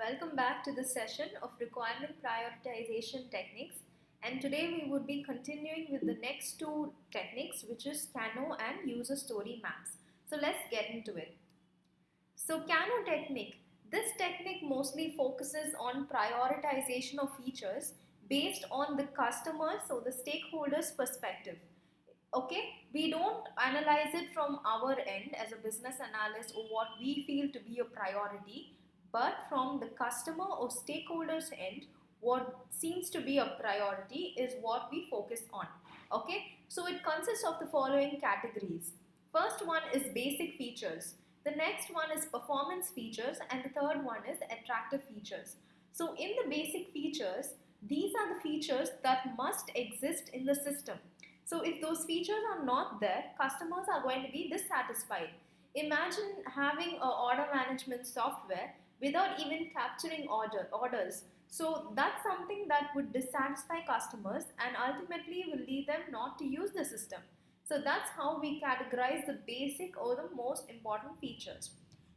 Welcome back to the session of requirement prioritization techniques, and today we would be continuing with the next two techniques, which is KANO and user story maps. So let's get into it. So KANO technique, this technique mostly focuses on prioritization of features based on the customer's or the stakeholder's perspective. Okay, we don't analyze it from our end as a business analyst or what we feel to be a priority, but from the customer or stakeholders end, what seems to be a priority is what we focus on. Okay, so it consists of the following categories. First one is basic features, the next one is performance features, and the third one is attractive features. So in the basic features, these are the features that must exist in the system. So if those features are not there, customers are going to be dissatisfied. Imagine having a order management software without even capturing orders. So that's something that would dissatisfy customers and ultimately will lead them not to use the system. So that's how we categorize the basic or the most important features.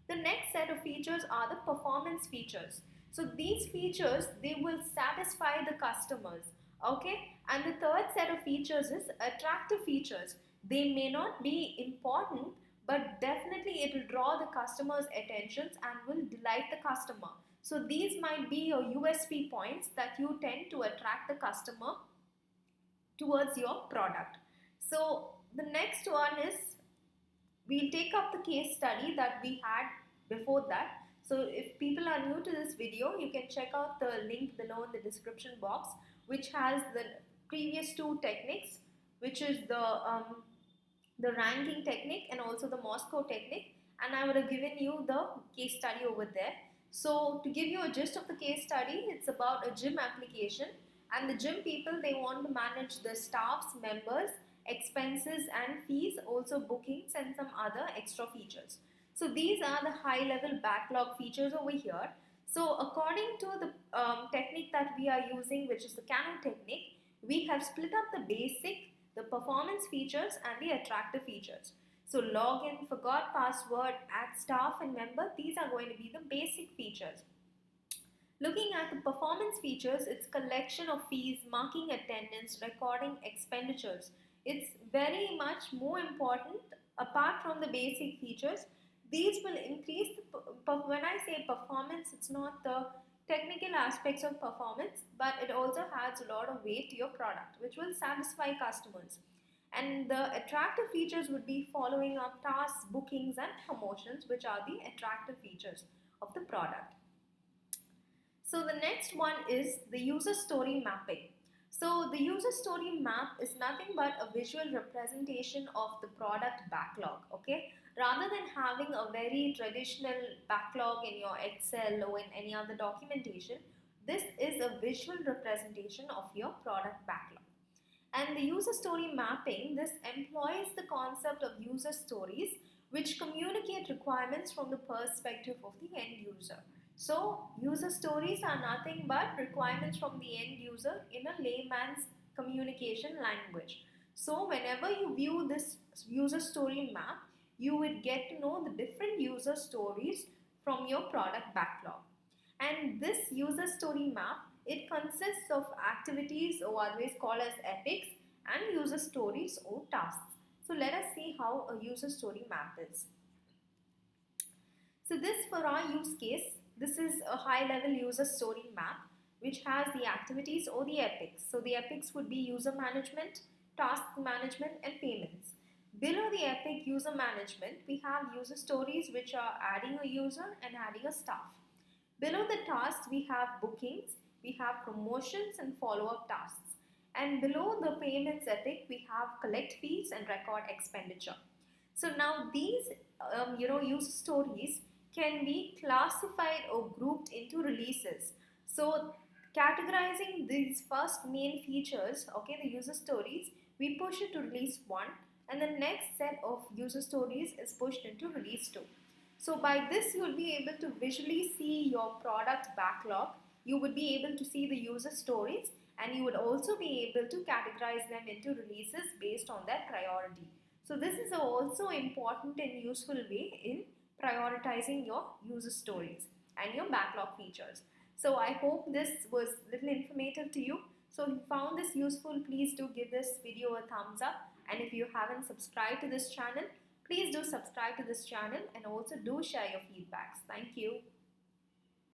The next set of features are the performance features. So these features, they will satisfy the customers. Okay, and the third set of features is attractive features. They may not be important, but definitely it will draw the customer's attentions and will delight the customer. So these might be your USP points that you tend to attract the customer towards your product. So the next one is, we'll take up the case study that we had before that. So if people are new to this video, you can check out the link below in the description box, which has the previous two techniques, which is the ranking technique and also the Moscow technique, and I would have given you the case study over there. So to give you a gist of the case study, it's about a gym application, and the gym people, they want to manage the staff's members, expenses and fees, also bookings and some other extra features. So these are the high level backlog features over here. So according to the technique that we are using, which is the KANO technique, we have split up the basic, the performance features and the attractive features. So login, forgot password, add staff and member, these are going to be the basic features. Looking at the performance features, it's collection of fees, marking attendance, recording expenditures. It's very much more important apart from the basic features. These will increase when I say performance, it's not the technical aspects of performance, but it also adds a lot of weight to your product, which will satisfy customers. And the attractive features would be following up tasks, bookings and promotions, which are the attractive features of the product. So the next one is the user story mapping. So the user story map is nothing but a visual representation of the product backlog, okay? Rather than having a very traditional backlog in your Excel or in any other documentation, this is a visual representation of your product backlog. And the user story mapping, this employs the concept of user stories which communicate requirements from the perspective of the end user. So user stories are nothing but requirements from the end user in a layman's communication language. So whenever you view this user story map, you would get to know the different user stories from your product backlog. And this user story map, it consists of activities or otherwise called as epics and user stories or tasks. So let us see how a user story map is. So this, for our use case, this is a high level user story map which has the activities or the epics. So the epics would be user management, task management and payments. Below the epic user management, we have user stories which are adding a user and adding a staff. Below the tasks, we have bookings, we have promotions and follow-up tasks. And below the payments epic, we have collect fees and record expenditure. So now these user stories can be classified or grouped into releases. So categorizing these first main features, okay, the user stories, we push it to release 1, and the next set of user stories is pushed into release 2. So by this, you will be able to visually see your product backlog, you would be able to see the user stories, and you would also be able to categorize them into releases based on their priority. So this is also important and useful way in prioritizing your user stories. and your backlog features. So I hope this was little informative to you. So if you found this useful, please do give this video a thumbs up, and if you haven't subscribed to this channel, please do subscribe to this channel and also do share your feedbacks. Thank you.